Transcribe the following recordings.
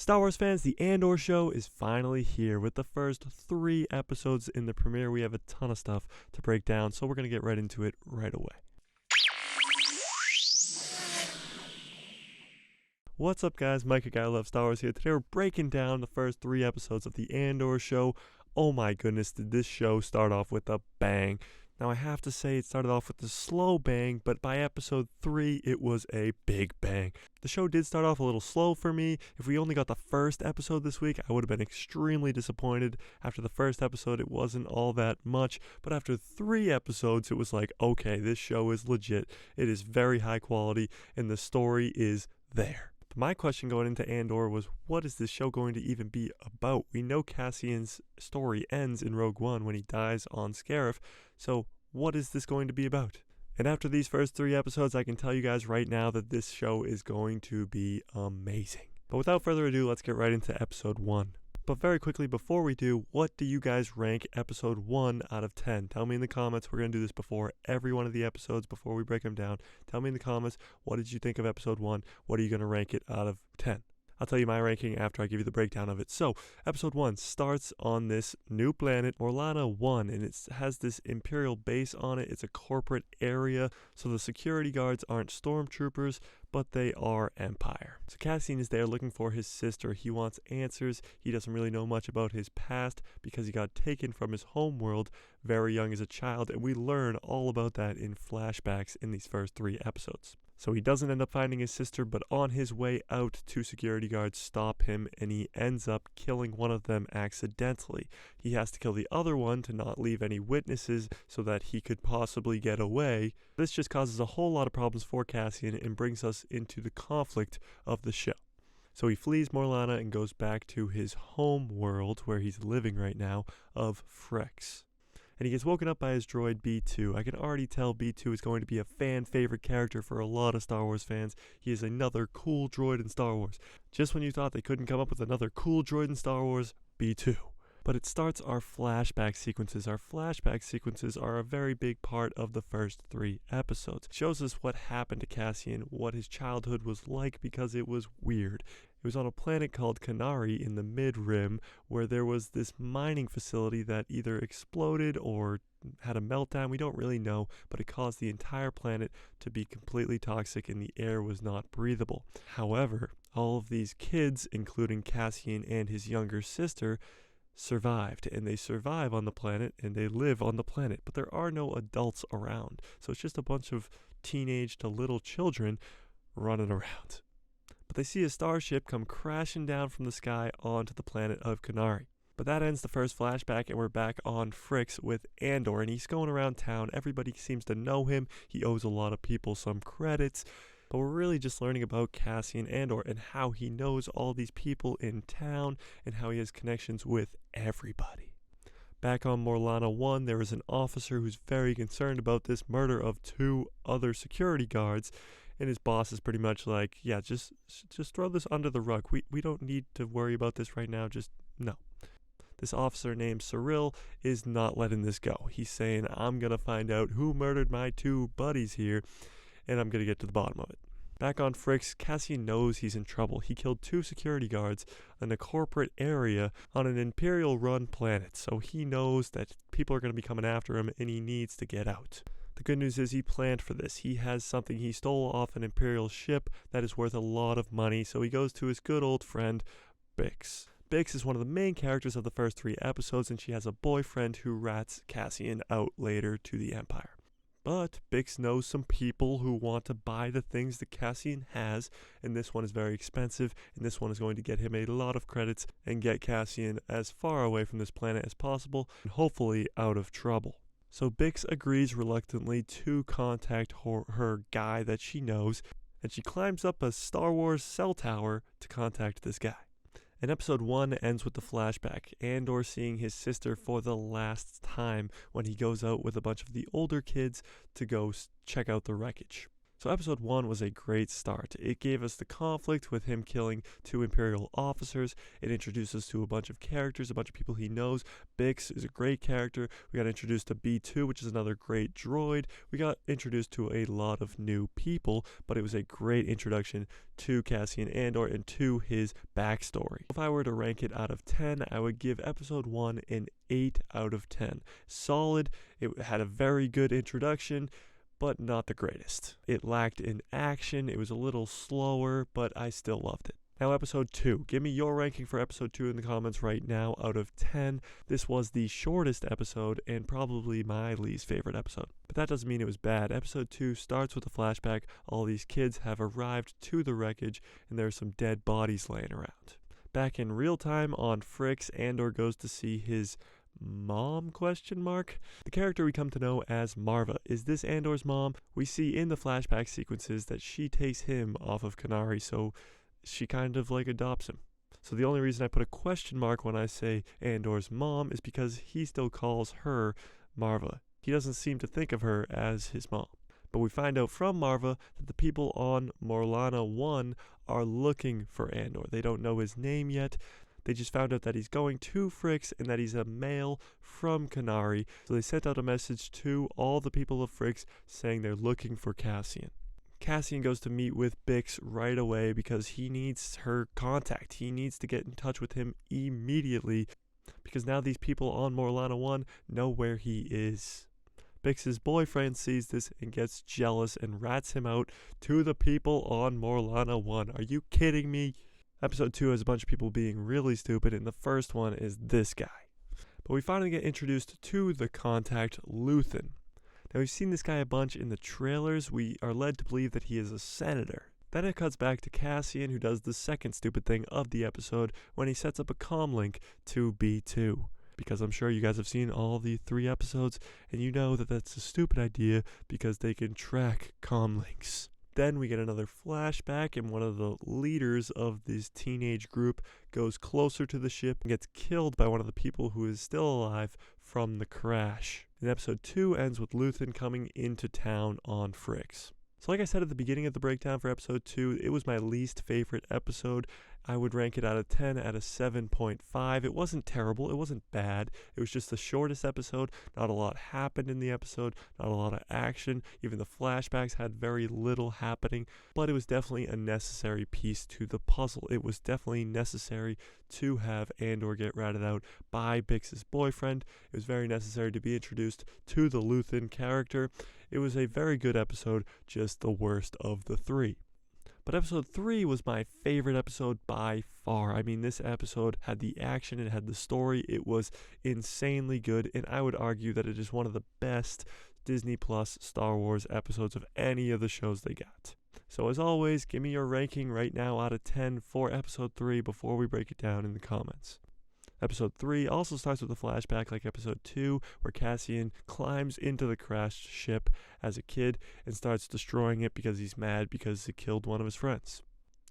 Star Wars fans, the Andor show is finally here with the first 3 episodes in the premiere. We have a ton of stuff to break down, so we're going to get right into it right away. What's up, guys? Mike, a guy who loves Star Wars here. Today we're breaking down the first 3 episodes of the Andor show. Oh my goodness, did this show start off with a bang. Now I have to say it started off with a slow bang, but by episode 3 it was a big bang. The show did start off a little slow for me. If we only got the first episode this week, I would have been extremely disappointed. After the first episode it wasn't all that much, but after 3 episodes it was like, okay, this show is legit. It is very high quality and the story is there. My question going into Andor was, what is this show going to even be about? We know Cassian's story ends in Rogue One when he dies on Scarif, so what is this going to be about? And after these first 3 episodes, I can tell you guys right now that this show is going to be amazing. But without further ado, let's get right into episode 1. But very quickly, before we do, what do you guys rank episode 1 out of 10? Tell me in the comments. We're going to do this before every one of the episodes, before we break them down. Tell me in the comments, what did you think of episode 1? What are you going to rank it out of 10? I'll tell you my ranking after I give you the breakdown of it. So, episode 1 starts on this new planet, Morlana 1, and it has this Imperial base on it. It's a corporate area, so the security guards aren't stormtroopers, but they are Empire. So Cassian is there looking for his sister. He wants answers. He doesn't really know much about his past because he got taken from his home world very young as a child, and we learn all about that in flashbacks in these first 3 episodes. So he doesn't end up finding his sister, but on his way out, 2 security guards stop him and he ends up killing one of them accidentally. He has to kill the other one to not leave any witnesses so that he could possibly get away. This just causes a whole lot of problems for Cassian and brings us into the conflict of the show. So he flees Morlana and goes back to his home world where he's living right now of Frex. And he gets woken up by his droid B2. I can already tell B2 is going to be a fan favorite character for a lot of Star Wars fans. He is another cool droid in Star Wars. Just when you thought they couldn't come up with another cool droid in Star Wars, B2. But it starts our flashback sequences. Our flashback sequences are a very big part of the first 3 episodes. It shows us what happened to Cassian, what his childhood was like because it was weird. It was on a planet called Canary in the Mid-Rim where there was this mining facility that either exploded or had a meltdown. We don't really know, but it caused the entire planet to be completely toxic and the air was not breathable. However, all of these kids, including Cassian and his younger sister, survived, and they survive on the planet and they live on the planet, but there are no adults around, so it's just a bunch of teenage to little children running around. But they see a starship come crashing down from the sky onto the planet of Canary. But that ends the first flashback and we're back on Frex with Andor, and he's going around town. Everybody seems to know him. He owes a lot of people some credits. But we're really just learning about Cassian Andor and how he knows all these people in town and how he has connections with everybody. Back on Morlana 1, there is an officer who's very concerned about this murder of 2 other security guards, and his boss is pretty much like, yeah, just throw this under the rug. We don't need to worry about this right now, just no. This officer named Cyril is not letting this go. He's saying, I'm going to find out who murdered my 2 buddies here, and I'm going to get to the bottom of it. Back on Frex, Cassian knows he's in trouble. He killed 2 security guards in a corporate area on an Imperial-run planet, so he knows that people are going to be coming after him and he needs to get out. The good news is he planned for this. He has something he stole off an Imperial ship that is worth a lot of money, so he goes to his good old friend, Bix. Bix is one of the main characters of the first 3 episodes, and she has a boyfriend who rats Cassian out later to the Empire. But Bix knows some people who want to buy the things that Cassian has, and this one is very expensive, and this one is going to get him a lot of credits and get Cassian as far away from this planet as possible, and hopefully out of trouble. So Bix agrees reluctantly to contact her guy that she knows, and she climbs up a Star Wars cell tower to contact this guy. And episode 1 ends with the flashback, Andor seeing his sister for the last time when he goes out with a bunch of the older kids to go check out the wreckage. So episode 1 was a great start. It gave us the conflict with him killing 2 Imperial officers. It introduced us to a bunch of characters, a bunch of people he knows. Bix is a great character. We got introduced to B2, which is another great droid. We got introduced to a lot of new people, but it was a great introduction to Cassian Andor and to his backstory. If I were to rank it out of 10, I would give episode 1 an 8 out of 10. Solid. It had a very good introduction, but not the greatest. It lacked in action, it was a little slower, but I still loved it. Now episode 2. Give me your ranking for episode 2 in the comments right now out of 10. This was the shortest episode and probably my least favorite episode. But that doesn't mean it was bad. Episode 2 starts with a flashback. All these kids have arrived to the wreckage and there's some dead bodies laying around. Back in real time on Frix, Andor goes to see his mom ? The character we come to know as Marva. Is this Andor's mom? We see in the flashback sequences that she takes him off of Kenari, so she kind of like adopts him. So the only reason I put a question mark when I say Andor's mom is because he still calls her Marva. He doesn't seem to think of her as his mom. But we find out from Marva that the people on Morlana 1 are looking for Andor. They don't know his name yet. They just found out that he's going to Frix and that he's a male from Kenari. So they sent out a message to all the people of Frix saying they're looking for Cassian. Cassian goes to meet with Bix right away because he needs her contact. He needs to get in touch with him immediately because now these people on Morlana 1 know where he is. Bix's boyfriend sees this and gets jealous and rats him out to the people on Morlana 1. Are you kidding me? Episode 2 has a bunch of people being really stupid, and the first one is this guy. But we finally get introduced to the contact, Luthen. Now we've seen this guy a bunch in the trailers. We are led to believe that he is a senator. Then it cuts back to Cassian, who does the second stupid thing of the episode when he sets up a comm link to B2. Because I'm sure you guys have seen all the 3 episodes, and you know that that's a stupid idea because they can track comm links. Then we get another flashback, and one of the leaders of this teenage group goes closer to the ship and gets killed by one of the people who is still alive from the crash. And episode 2 ends with Luthen coming into town on Frix. So like I said at the beginning of the breakdown for episode 2, it was my least favorite episode. I would rank it out of 10 at a 7.5. It wasn't terrible. It wasn't bad. It was just the shortest episode. Not a lot happened in the episode. Not a lot of action. Even the flashbacks had very little happening. But it was definitely a necessary piece to the puzzle. It was definitely necessary to have Andor get ratted out by Bix's boyfriend. It was very necessary to be introduced to the Luthen character. It was a very good episode, just the worst of the 3. But episode 3 was my favorite episode by far. I mean, this episode had the action, it had the story, it was insanely good, and I would argue that it is one of the best Disney Plus Star Wars episodes of any of the shows they got. So as always, give me your ranking right now out of 10 for episode 3 before we break it down in the comments. Episode 3 also starts with a flashback like episode 2, where Cassian climbs into the crashed ship as a kid and starts destroying it because he's mad because it killed one of his friends.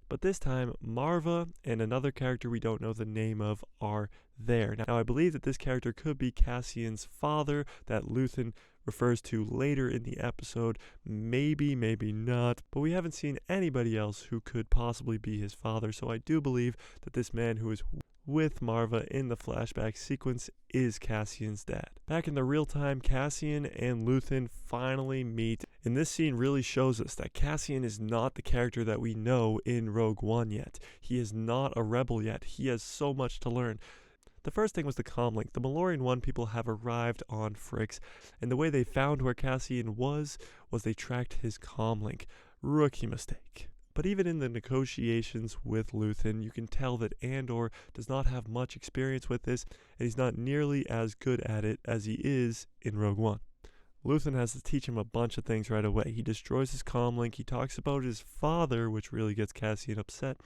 But this time, Marva and another character we don't know the name of are there. Now, I believe that this character could be Cassian's father that Luthen refers to later in the episode. Maybe, maybe not. But we haven't seen anybody else who could possibly be his father, so I do believe that this man who is with Marva in the flashback sequence is Cassian's dad. Back in the real time, Cassian and Luthen finally meet, and this scene really shows us that Cassian is not the character that we know in Rogue One yet. He is not a rebel yet. He has so much to learn. The first thing was the comm link. The Malorian 1 people have arrived on Frix, and the way they found where Cassian was they tracked his comm link. Rookie mistake. But even in the negotiations with Luthen, you can tell that Andor does not have much experience with this, and he's not nearly as good at it as he is in Rogue One. Luthen has to teach him a bunch of things right away. He destroys his comm link, he talks about his father, which really gets Cassian upset,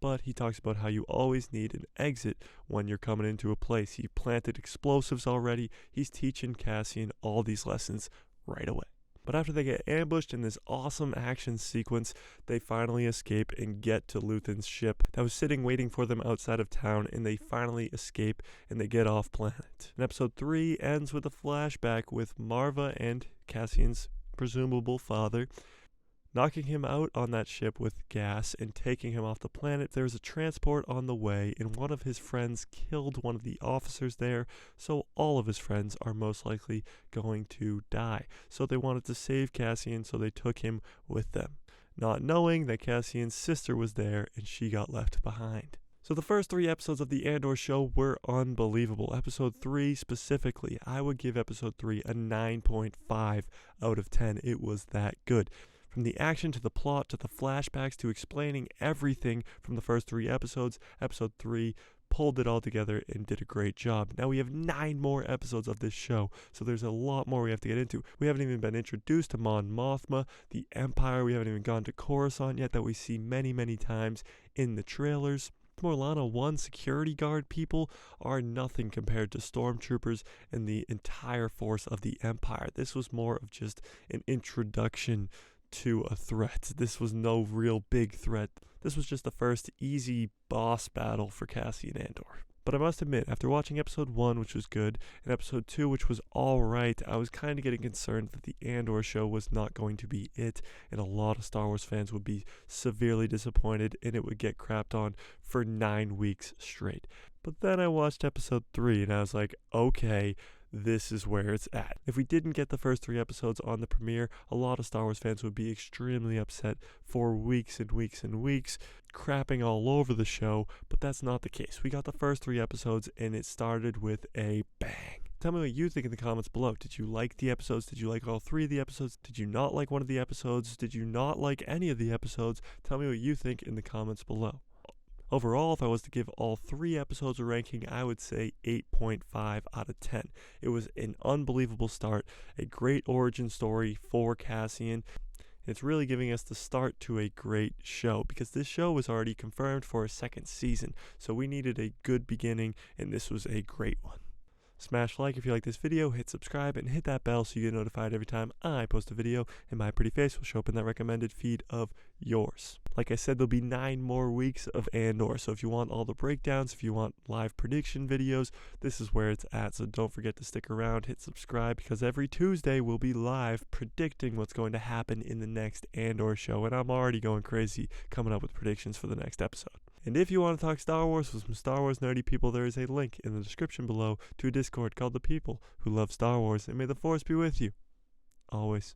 but he talks about how you always need an exit when you're coming into a place. He planted explosives already. He's teaching Cassian all these lessons right away. But after they get ambushed in this awesome action sequence, they finally escape and get to Luthen's ship that was sitting waiting for them outside of town, and they finally escape and they get off planet. And episode 3 ends with a flashback with Marva and Cassian's presumable father knocking him out on that ship with gas and taking him off the planet. There's a transport on the way, and one of his friends killed one of the officers there, so all of his friends are most likely going to die. So they wanted to save Cassian, so they took him with them, not knowing that Cassian's sister was there and she got left behind. So the first 3 episodes of the Andor show were unbelievable. Episode 3 specifically, I would give episode 3 a 9.5 out of 10. It was that good. From the action to the plot to the flashbacks to explaining everything from the first 3 episodes, episode 3 pulled it all together and did a great job. Now we have 9 more episodes of this show, so there's a lot more we have to get into. We haven't even been introduced to Mon Mothma, the Empire. We haven't even gone to Coruscant yet, that we see many, many times in the trailers. Morlana 1 security guard people are nothing compared to stormtroopers and the entire force of the Empire. This was more of just an introduction to a threat. This was no real big threat. This was just the first easy boss battle for Cassian Andor. But I must admit, after watching episode 1, which was good, and episode 2, which was alright, I was kind of getting concerned that the Andor show was not going to be it, and a lot of Star Wars fans would be severely disappointed, and it would get crapped on for 9 weeks straight. But then I watched episode 3, and I was like, okay, this is where it's at. If we didn't get the first 3 episodes on the premiere, a lot of Star Wars fans would be extremely upset for weeks and weeks and weeks, crapping all over the show, but that's not the case. We got the first 3 episodes and it started with a bang. Tell me what you think in the comments below. Did you like the episodes? Did you like all 3 of the episodes? Did you not like one of the episodes? Did you not like any of the episodes? Tell me what you think in the comments below. Overall, if I was to give all 3 episodes a ranking, I would say 8.5 out of 10. It was an unbelievable start, a great origin story for Cassian. It's really giving us the start to a great show, because this show was already confirmed for a 2nd season, so we needed a good beginning, and this was a great one. Smash like if you like this video, hit subscribe, and hit that bell so you get notified every time I post a video, and my pretty face will show up in that recommended feed of yours. Like I said, there'll be 9 more weeks of Andor, so if you want all the breakdowns, if you want live prediction videos, this is where it's at, so don't forget to stick around, hit subscribe, because every Tuesday we'll be live predicting what's going to happen in the next Andor show, and I'm already going crazy coming up with predictions for the next episode. And if you want to talk Star Wars with some Star Wars nerdy people, there is a link in the description below to a Discord called The People Who Love Star Wars, and may the Force be with you. Always.